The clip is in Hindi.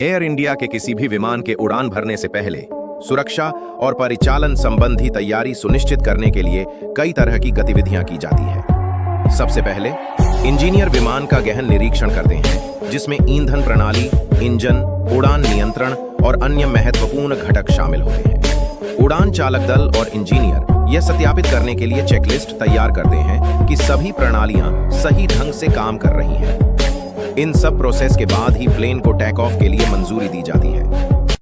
एयर इंडिया के किसी भी विमान के उड़ान भरने से पहले सुरक्षा और परिचालन संबंधी तैयारी सुनिश्चित करने के लिए कई तरह की गतिविधियां की जाती है। सबसे पहले इंजीनियर विमान का गहन निरीक्षण करते हैं, जिसमें ईंधन प्रणाली, इंजन, उड़ान नियंत्रण और अन्य महत्वपूर्ण घटक शामिल होते हैं। उड़ान चालक दल और इंजीनियर यह सत्यापित करने के लिए चेकलिस्ट तैयार करते हैं कि सभी प्रणालियां सही ढंग से काम कर रही हैं। इन सब प्रोसेस के बाद ही प्लेन को टेक ऑफ के लिए मंजूरी दी जाती है।